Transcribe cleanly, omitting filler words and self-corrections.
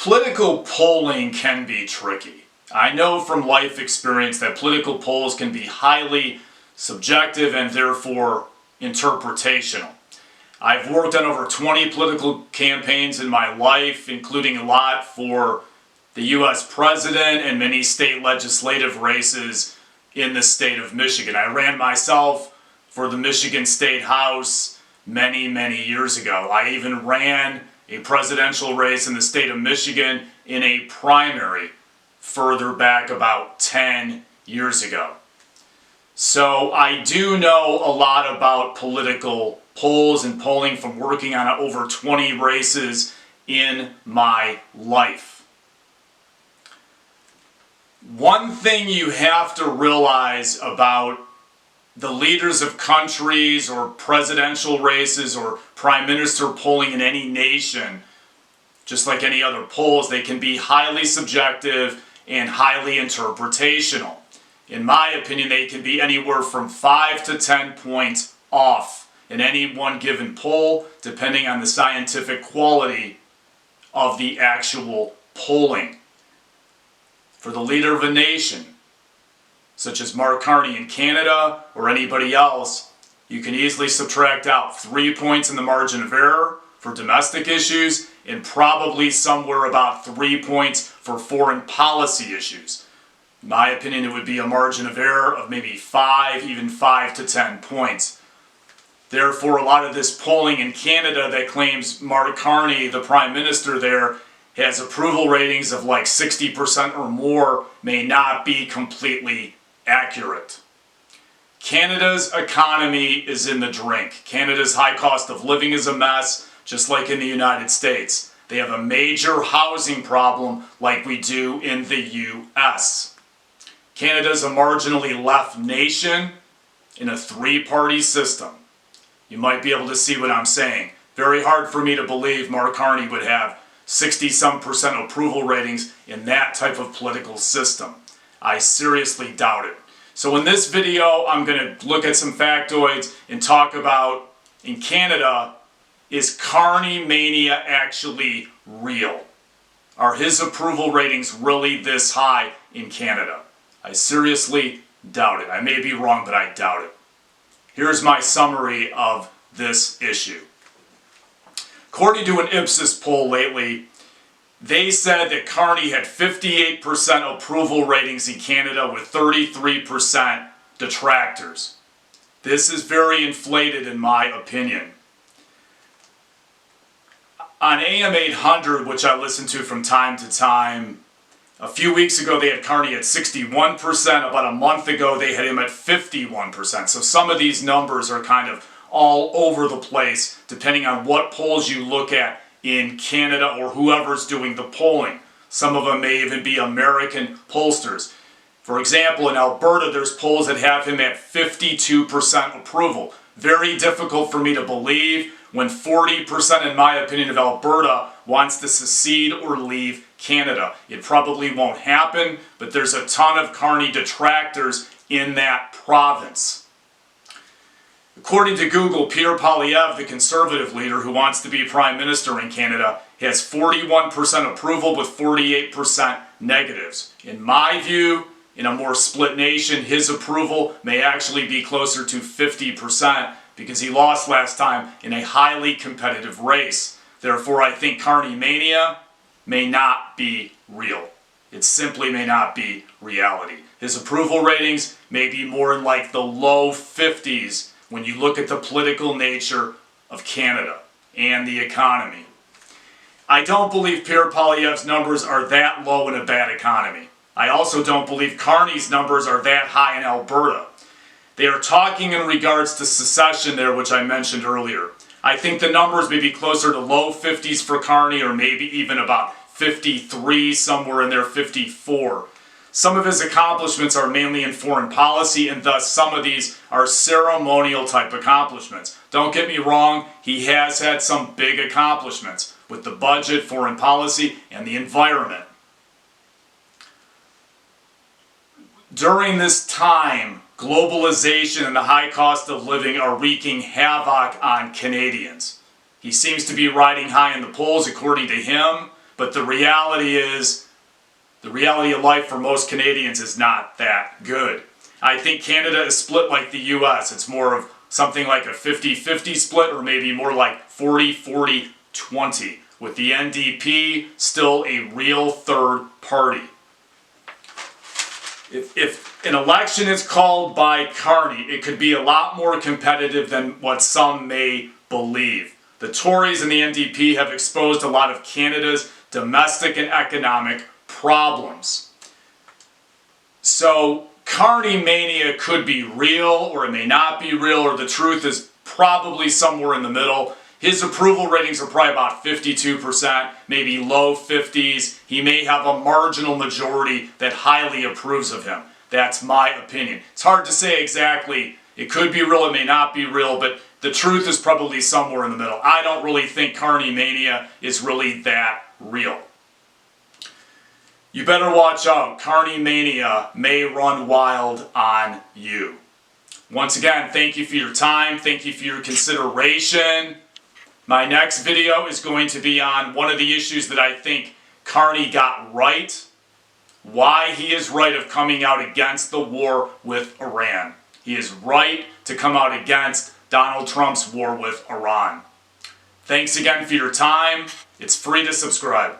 Political polling can be tricky. I know from life experience that political polls can be highly subjective and therefore interpretational. I've worked on over 20 political campaigns in my life, including a lot for the U.S. president and many state legislative races in the state of Michigan. I ran myself for the Michigan State House many years ago. I even ran a presidential race in the state of Michigan in a primary further back about 10 years ago. So I do know a lot about political polls and polling from working on over 20 races in my life. One thing you have to realize about the leaders of countries or presidential races or prime minister polling in any nation, just like any other polls, they can be highly subjective and highly interpretational. In my opinion, they can be anywhere from 5 to 10 points off in any one given poll, depending on the scientific quality of the actual polling. For the leader of a nation, such as Mark Carney in Canada or anybody else, you can easily subtract out 3 points in the margin of error for domestic issues and probably somewhere about 3 points for foreign policy issues. In my opinion, it would be a margin of error of maybe 5, even 5 to 10 points. Therefore, a lot of this polling in Canada that claims Mark Carney, the Prime Minister there, has approval ratings of like 60% or more may not be completely accurate. Canada's economy is in the drink. Canada's high cost of living is a mess, just like in the United States. They have a major housing problem like we do in the U.S. Canada's a marginally left nation in a three-party system. You might be able to see what I'm saying. Very hard for me to believe Mark Carney would have 60-some% approval ratings in that type of political system. I seriously doubt it. So in this video, I'm going to look at some factoids and talk about, in Canada, is Carneymania actually real? Are his approval ratings really this high in Canada? I seriously doubt it. I may be wrong, but I doubt it. Here's my summary of this issue. According to an Ipsos poll lately, they said that Carney had 58% approval ratings in Canada with 33% detractors. This is very inflated in my opinion. On AM 800, which I listen to from time to time, a few weeks ago they had Carney at 61%. About a month ago they had him at 51%. So some of these numbers are kind of all over the place depending on what polls you look at in Canada or whoever's doing the polling. Some of them may even be American pollsters. For example, in Alberta, there's polls that have him at 52% approval. Very difficult for me to believe when 40%, in my opinion, of Alberta wants to secede or leave Canada. It probably won't happen, but there's a ton of Carney detractors in that province. According to Google, Pierre Poilievre, the conservative leader who wants to be prime minister in Canada, has 41% approval with 48% negatives. In my view, in a more split nation, his approval may actually be closer to 50% because he lost last time in a highly competitive race. Therefore, I think Carneymania may not be real. It simply may not be reality. His approval ratings may be more in like the low 50s when you look at the political nature of Canada and the economy. I don't believe Pierre Poilievre's numbers are that low in a bad economy. I also don't believe Carney's numbers are that high in Alberta. They are talking in regards to secession there, which I mentioned earlier. I think the numbers may be closer to low 50s for Carney, or maybe even about 53, somewhere in there, 54. Some of his accomplishments are mainly in foreign policy, and thus some of these are ceremonial type accomplishments. Don't get me wrong, he has had some big accomplishments with the budget, foreign policy, and the environment. During this time, globalization and the high cost of living are wreaking havoc on Canadians. He seems to be riding high in the polls according to him, But the reality of life for most Canadians is not that good. I think Canada is split like the US. It's more of something like a 50-50 split, or maybe more like 40-40-20, with the NDP still a real third party. If an election is called by Carney, it could be a lot more competitive than what some may believe. The Tories and the NDP have exposed a lot of Canada's domestic and economic problems. So Carneymania could be real, or it may not be real, or the truth is probably somewhere in the middle. His approval ratings are probably about 52%, maybe low 50s. He may have a marginal majority that highly approves of him. That's my opinion. It's hard to say exactly. It could be real, it may not be real, but the truth is probably somewhere in the middle. I don't really think Carneymania is really that real. You better watch out. Carneymania may run wild on you. Once again, thank you for your time. Thank you for your consideration. My next video is going to be on one of the issues that I think Carney got right. Why he is right of coming out against the war with Iran. He is right to come out against Donald Trump's war with Iran. Thanks again for your time. It's free to subscribe.